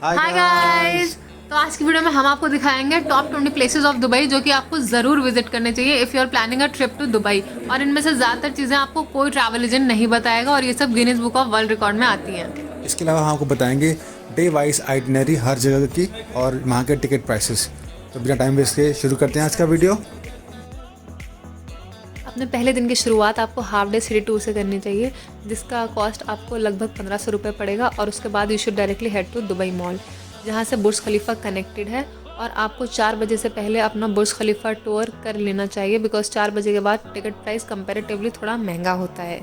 Hi guys. तो आज की वीडियो में हम आपको दिखाएंगे टॉप 20 प्लेसेस ऑफ दुबई जो कि आपको ज़रूर विजिट करने चाहिए if you are planning a trip to Dubai. और इनमें से ज़्यादातर चीज़ें आपको कोई ट्रैवल एजेंट नहीं बताएगा और ये सब Guinness book of world record में आती हैं। इसके अलावा हम आपको बताएंगे डे वाइज आइटनरी हर जगह की और वहाँ के टिकट प्राइसेस। तो बिना टाइम वेस्ट के शुरू करते हैं आज का वीडियो। अपने पहले दिन की शुरुआत आपको हाफ डे सिटी टूर से करनी चाहिए जिसका कॉस्ट आपको लगभग 1500 रुपये पड़ेगा। और उसके बाद you should directly head to Dubai mall जहाँ से बुर्ज खलीफा कनेक्टेड है। और आपको 4 बजे से पहले अपना बुर्ज खलीफा टूर कर लेना चाहिए बिकॉज 4 बजे के बाद टिकट प्राइस कंपैरेटिवली थोड़ा महंगा होता है।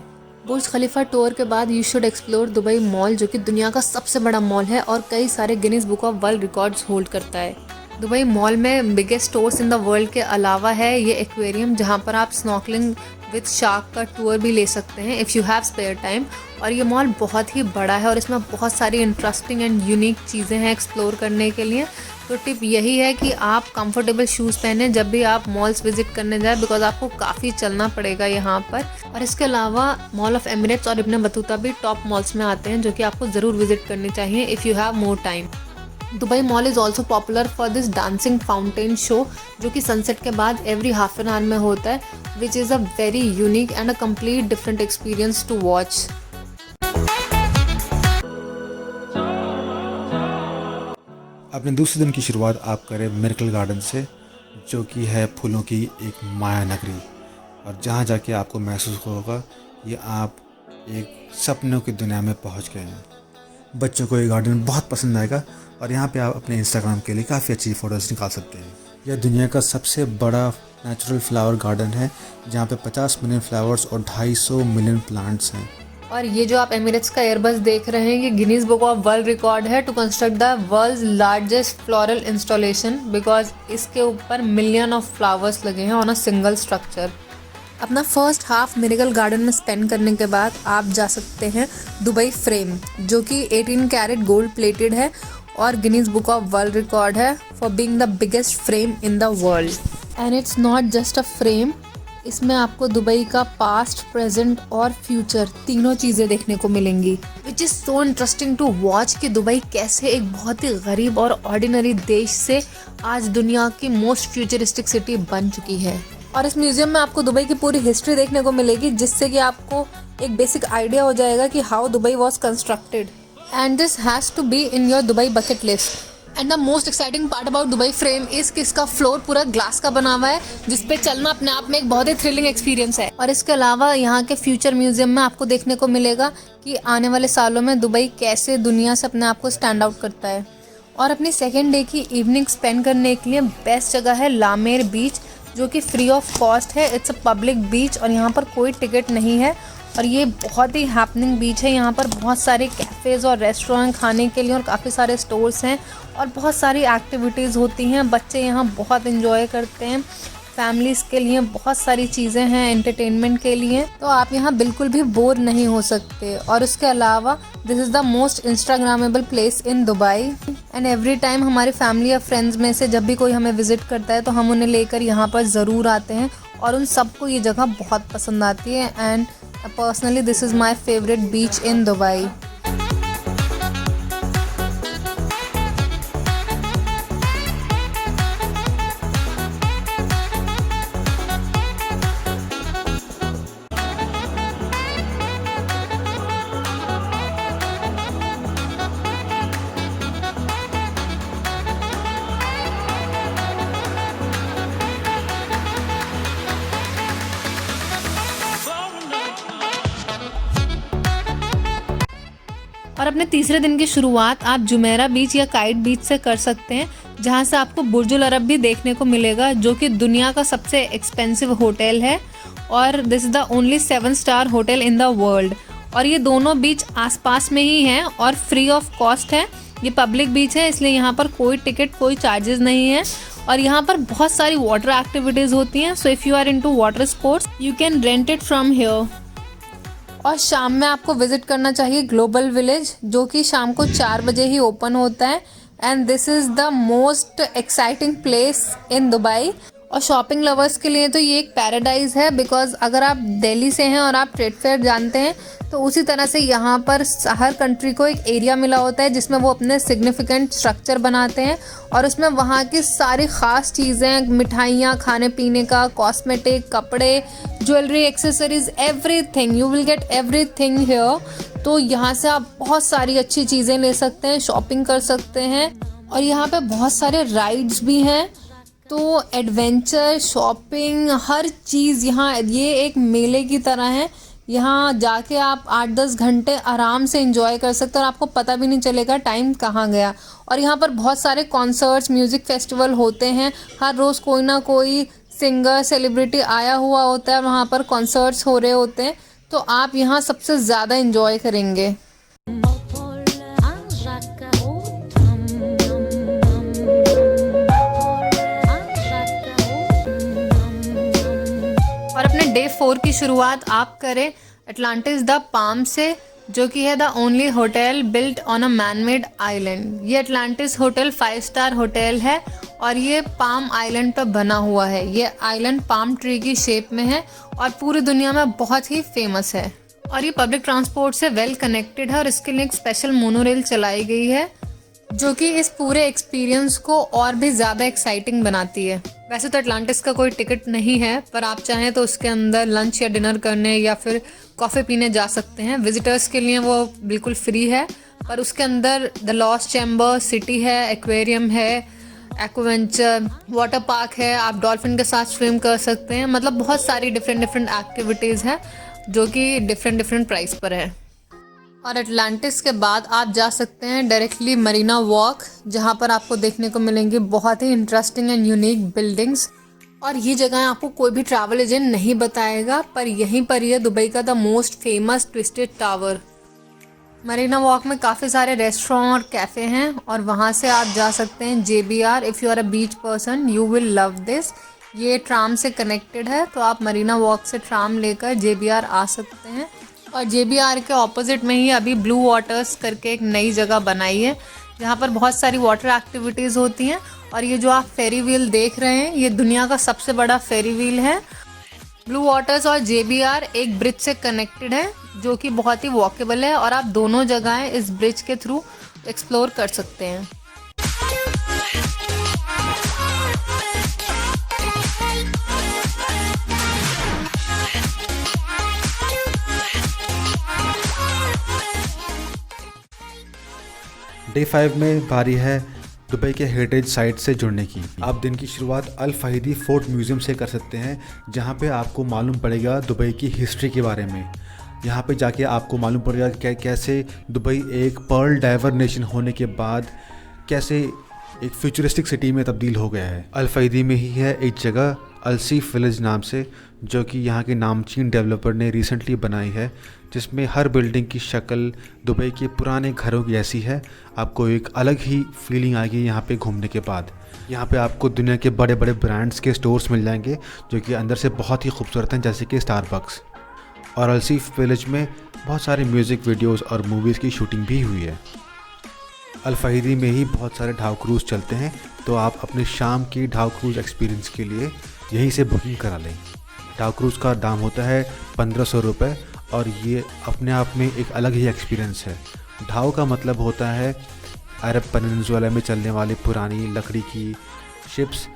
बुर्ज खलीफा टूर के बाद you should explore Dubai mall जो कि दुनिया का सबसे बड़ा मॉल है और कई सारे Guinness book of world records hold करता है। दुबई मॉल में biggest stores in the world के अलावा है ये एक्वेरियम जहाँ पर आप स्नॉर्कलिंग विद शार्क का टूर भी ले सकते हैं if you have spare time. और ये मॉल बहुत ही बड़ा है और इसमें बहुत सारी इंटरेस्टिंग एंड यूनिक चीज़ें हैं एक्सप्लोर करने के लिए। तो टिप यही है कि आप कंफर्टेबल शूज़ पहने जब भी आप मॉल्स विजिट करने जाए बिकॉज आपको काफ़ी चलना पड़ेगा यहाँ पर। और इसके अलावा मॉल ऑफ एमिरेट्स और इब्न बतूता भी टॉप मॉल्स में आते हैं जो कि आपको ज़रूर विजिट करनी चाहिए if you have more time. Dubai mall is also popular for this dancing fountain show जो कि सनसेट के बाद एवरी हाफ एन आवर में होता है which is a very unique and a complete different experience to watch. अपने दूसरे दिन की शुरुआत आप करें मिरेकल गार्डन से जो कि है फूलों की एक माया नगरी और जहाँ जाके आपको महसूस होगा कि आप एक सपनों की दुनिया में पहुँच गए हैं। बच्चों को ये गार्डन बहुत पसंद आएगा और यहाँ पे आप अपने इंस्टाग्राम के लिए काफ़ी अच्छी फ़ोटोज़ निकाल सकते हैं। यह दुनिया का सबसे बड़ा नेचुरल फ्लावर गार्डन है जहाँ पे 50 मिलियन फ्लावर्स और 250 मिलियन प्लांट्स हैं। और ये जो आप एमिरेट्स का एयरबस देख रहे हैं ये Guinness book of world record है to construct the world's largest floral installation because इसके ऊपर मिलियन ऑफ फ्लावर्स लगे हैं ऑन अ सिंगल स्ट्रक्चर। अपना फर्स्ट हाफ मिरेकल गार्डन में स्पेंड करने के बाद आप जा सकते हैं दुबई फ्रेम जो कि 18 कैरेट गोल्ड प्लेटेड है और Guinness book of world record है for being the biggest frame in the world. And it's not just a frame, इसमें आपको दुबई का पास्ट, प्रेजेंट और फ्यूचर तीनों चीज़ें देखने को मिलेंगी which is so interesting to watch कि दुबई कैसे एक बहुत ही गरीब और ऑर्डिनरी देश से आज दुनिया की मोस्ट फ्यूचरिस्टिक सिटी बन चुकी है। और इस म्यूजियम में आपको दुबई की पूरी हिस्ट्री देखने को मिलेगी जिससे कि आपको एक बेसिक आइडिया हो जाएगा कि how Dubai was constructed and this has to be in your Dubai bucket list. And the most exciting part about Dubai frame is कि इसका फ्लोर पूरा ग्लास का बना हुआ है जिसपे चलना अपने आप में एक बहुत ही थ्रिलिंग एक्सपीरियंस है। और इसके अलावा यहाँ के फ्यूचर म्यूजियम में आपको देखने को मिलेगा कि आने वाले सालों में दुबई कैसे दुनिया से अपने आप को स्टैंड आउट करता है। और अपनी सेकेंड डे की इवनिंग स्पेंड करने के लिए बेस्ट जगह है लामेर बीच जो कि फ्री ऑफ कॉस्ट है। इट्स अ पब्लिक बीच और यहाँ पर कोई टिकट नहीं है और ये बहुत ही हैपनिंग बीच है। यहाँ पर बहुत सारे कैफ़ेज़ और रेस्टोरेंट खाने के लिए और काफ़ी सारे स्टोर्स हैं और बहुत सारी एक्टिविटीज़ होती हैं। बच्चे यहाँ बहुत इन्जॉय करते हैं, फैमिलीज़ के लिए बहुत सारी चीज़ें हैं एंटरटेनमेंट के लिए, तो आप यहाँ बिल्कुल भी बोर नहीं हो सकते। और उसके अलावा this is the most Instagrammable place in Dubai and every time हमारी फैमिली या फ्रेंड्स में से जब भी कोई हमें विजिट करता है तो हम उन्हें लेकर यहाँ पर ज़रूर आते हैं और उन सबको ये जगह बहुत पसंद आती है। And personally this is my favourite beach in Dubai. और अपने तीसरे दिन की शुरुआत आप जुमेरा बीच या काइट बीच से कर सकते हैं जहां से आपको बुर्जुल अरब भी देखने को मिलेगा जो कि दुनिया का सबसे एक्सपेंसिव होटल है और this is the only 7 star hotel in the world. और ये दोनों बीच आसपास में ही हैं और फ्री ऑफ कॉस्ट है। ये पब्लिक बीच है इसलिए यहाँ पर कोई टिकट, कोई चार्जेस नहीं है और यहाँ पर बहुत सारी वाटर एक्टिविटीज़ होती हैं। So if you are into water sports you can rent it from here. और शाम में आपको विजिट करना चाहिए ग्लोबल विलेज जो कि शाम को 4 बजे ही ओपन होता है and this is the most exciting place in Dubai. और शॉपिंग लवर्स के लिए तो ये एक पैराडाइज है, बिकॉज अगर आप दिल्ली से हैं और आप ट्रेड फेयर जानते हैं तो उसी तरह से यहाँ पर हर कंट्री को एक एरिया मिला होता है जिसमें वो अपने सिग्निफिकेंट स्ट्रक्चर बनाते हैं और उसमें वहाँ की सारी ख़ास चीज़ें, मिठाइयाँ, खाने पीने का, कॉस्मेटिक, कपड़े, jewellery, accessories, everything, you will get everything here. तो यहाँ से आप बहुत सारी अच्छी चीज़ें ले सकते हैं, शॉपिंग कर सकते हैं और यहाँ पे बहुत सारे राइड्स भी हैं। तो एडवेंचर, शॉपिंग, हर चीज़ यहाँ, ये एक मेले की तरह है। यहाँ जाके आप 8-10 घंटे आराम से एंजॉय कर सकते हैं और आपको पता भी नहीं चलेगा टाइम कहाँ गया। और यहाँ पर बहुत सारे कॉन्सर्ट्स, म्यूज़िक फेस्टिवल होते हैं। हर रोज़ कोई ना कोई सिंगर, सेलिब्रिटी आया हुआ होता है, वहाँ पर कॉन्सर्ट्स हो रहे होते हैं। तो आप यहाँ सबसे ज़्यादा एंजॉय करेंगे। और अपने डे 4 की शुरुआत आप करें अटलांटिस द पाम से, जो कि है the only hotel built on a man made island. ये अटलांटिस होटल 5 स्टार होटल है और ये पाम आइलैंड पर बना हुआ है। ये आइलैंड पाम ट्री की शेप में है और पूरी दुनिया में बहुत ही फेमस है। और ये पब्लिक ट्रांसपोर्ट से वेल कनेक्टेड है और इसके लिए एक स्पेशल मोनोरेल चलाई गई है जो कि इस पूरे एक्सपीरियंस को और भी ज़्यादा एक्साइटिंग बनाती है। वैसे तो अटलांटिस का कोई टिकट नहीं है, पर आप चाहें तो उसके अंदर लंच या डिनर करने या फिर कॉफ़ी पीने जा सकते हैं। विजिटर्स के लिए वो बिल्कुल फ्री है, पर उसके अंदर द लॉस्ट चैम्बर सिटी है, एक्वेरियम है, एक्वेंचर वाटर पार्क है, आप डॉल्फिन के साथ स्विम कर सकते हैं। मतलब बहुत सारी डिफरेंट एक्टिविटीज़ हैं जो कि डिफरेंट प्राइस पर है। और अटलांटिस के बाद आप जा सकते हैं डायरेक्टली मरीना वॉक, जहाँ पर आपको देखने को मिलेंगी बहुत ही इंटरेस्टिंग एंड यूनिक बिल्डिंग्स। और ये जगह आपको कोई भी ट्रैवल एजेंट नहीं बताएगा, पर यहीं पर ही है दुबई का the most famous twisted tower. Marina walk में काफ़ी सारे रेस्टोरेंट और कैफ़े हैं और वहाँ से आप जा सकते हैं JBR। If you are a beach person you will love this. ये ट्राम से कनेक्टेड है, तो आप मरीना वॉक से ट्राम लेकर JBR आ सकते हैं। और JBR के ऑपोजिट में ही अभी ब्लू वाटर्स करके एक नई जगह बनाई है जहाँ पर बहुत सारी वाटर एक्टिविटीज़ होती हैं। और ये जो आप फेरी व्हील देख रहे हैं, ये दुनिया का सबसे बड़ा फेरी व्हील है। ब्लू वाटर्स और JBR एक ब्रिज से कनेक्टेड है जो कि बहुत ही वॉकेबल है और आप दोनों जगहें इस ब्रिज के थ्रू एक्सप्लोर कर सकते हैं। डे 5 में बारी है दुबई के हेरिटेज साइट से जुड़ने की। आप दिन की शुरुआत अल फहीदी फोर्ट म्यूज़ियम से कर सकते हैं, जहां पे आपको मालूम पड़ेगा दुबई की हिस्ट्री के बारे में। यहां पे जाके आपको मालूम पड़ेगा कि कैसे दुबई एक पर्ल डाइवर नेशन होने के बाद कैसे एक फ्यूचरिस्टिक सिटी में तब्दील हो गया है। अल फहीदी में ही है एक जगह अलसीफ विलेज नाम से, जो कि यहाँ के नामचीन डेवलपर ने रिसेंटली बनाई है, जिसमें हर बिल्डिंग की शक्ल दुबई के पुराने घरों की जैसी है। आपको एक अलग ही फीलिंग आएगी यहाँ पे घूमने के बाद। यहाँ पे आपको दुनिया के बड़े बड़े ब्रांड्स के स्टोर्स मिल जाएंगे जो कि अंदर से बहुत ही खूबसूरत हैं, जैसे कि स्टारबक्स। और अलसीफ विलेज में बहुत सारे म्यूज़िक वीडियोज़ और मूवीज़ की शूटिंग भी हुई है। अल फहीदी में ही बहुत सारे ढाव क्रूज़ चलते हैं, तो आप अपने शाम की ढाव क्रूज़ एक्सपीरियंस के लिए यहीं से बुकिंग करा लें। ढाव क्रूज़ का दाम होता है 1500 रुपये और ये अपने आप में एक अलग ही एक्सपीरियंस है। ढाव का मतलब होता है अरब पेनिनसुला में चलने वाली पुरानी लकड़ी की शिप्स।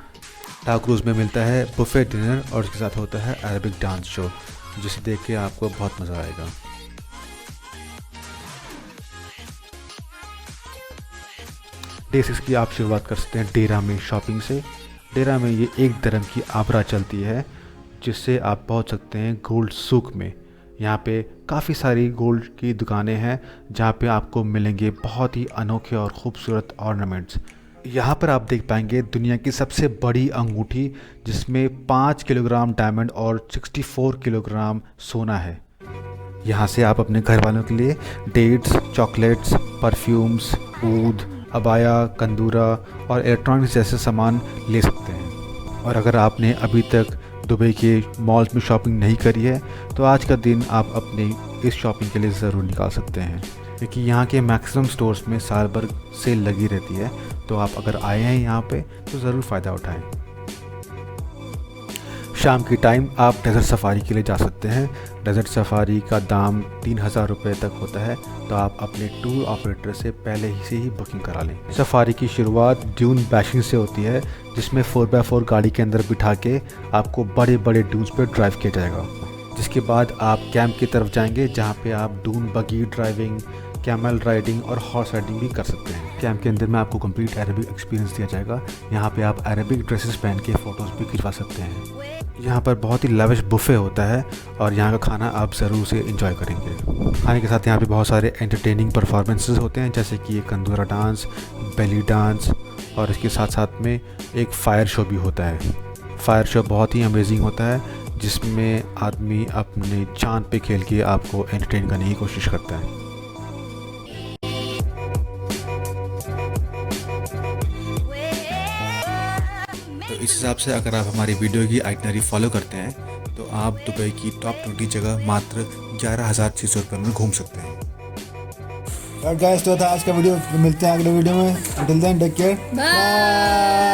ढाव क्रूज़ में मिलता है बुफे डिनर और उसके साथ होता है अरबिक डांस शो, जिसे देख के आपको बहुत मज़ा आएगा। डे 6 की आप शुरुआत कर सकते हैं डेरा में शॉपिंग से। डेरा में ये 1 दिरहम की आबरा चलती है, जिससे आप पहुंच सकते हैं गोल्ड सूक में। यहाँ पे काफ़ी सारी गोल्ड की दुकानें हैं जहाँ पे आपको मिलेंगे बहुत ही अनोखे और ख़ूबसूरत ऑर्नामेंट्स। यहाँ पर आप देख पाएंगे दुनिया की सबसे बड़ी अंगूठी, जिसमें 5 किलोग्राम डायमंड और 64 किलोग्राम सोना है। यहाँ से आप अपने घर वालों के लिए डेट्स, चॉकलेट्स, परफ्यूम्स, ऊद, अबाया, कंदूरा और इलेक्ट्रॉनिक्स जैसे सामान ले सकते हैं। और अगर आपने अभी तक दुबई के मॉल्स में शॉपिंग नहीं करी है, तो आज का दिन आप अपने इस शॉपिंग के लिए ज़रूर निकाल सकते हैं, क्योंकि यहाँ के मैक्सिमम स्टोर्स में साल भर सेल लगी रहती है। तो आप अगर आए हैं यहाँ पे तो ज़रूर फ़ायदा उठाएं। शाम की टाइम आप डेज़र्ट सफारी के लिए जा सकते हैं। डेज़र्ट सफारी का दाम 3000 रुपये तक होता है, तो आप अपने टूर ऑपरेटर से पहले ही से ही बुकिंग करा लें। सफारी की शुरुआत ड्यून बैशिंग से होती है, जिसमें 4x4 गाड़ी के अंदर बिठा के आपको बड़े बड़े ड्यून्स पर ड्राइव किया जाएगा। जिसके बाद आप कैंप की तरफ जाएंगे, जहाँ पे आप डून बगी ड्राइविंग, कैमल राइडिंग और हॉर्स राइडिंग भी कर सकते हैं। कैंप के अंदर में आपको कंप्लीट अरेबिक एक्सपीरियंस दिया जाएगा। यहाँ पे आप अरेबिक ड्रेसेस पहन के फ़ोटोज़ भी खिंचवा सकते हैं। यहाँ पर बहुत ही लविश बुफ़े होता है और यहाँ का खाना आप ज़रूर से इंजॉय करेंगे। खाने के साथ यहाँ पे बहुत सारे एंटरटेनिंग परफॉर्मेंसेस होते हैं, जैसे कि कंदूरा डांस, बेली डांस, और इसके साथ साथ में एक फ़ायर शो भी होता है। फ़ायर शो बहुत ही अमेजिंग होता है, जिसमें आदमी अपने चाँद पे खेल के आपको एंटरटेन करने की कोशिश करता है। तो इस हिसाब से अगर आप हमारी वीडियो की आइटनरी फॉलो करते हैं तो आप दुबई की टॉप 20 जगह मात्र 11,600 रुपये में घूम सकते हैं। गाइस, तो था आज का वीडियो। मिलते हैं अगले वीडियो में। Till then take care, bye.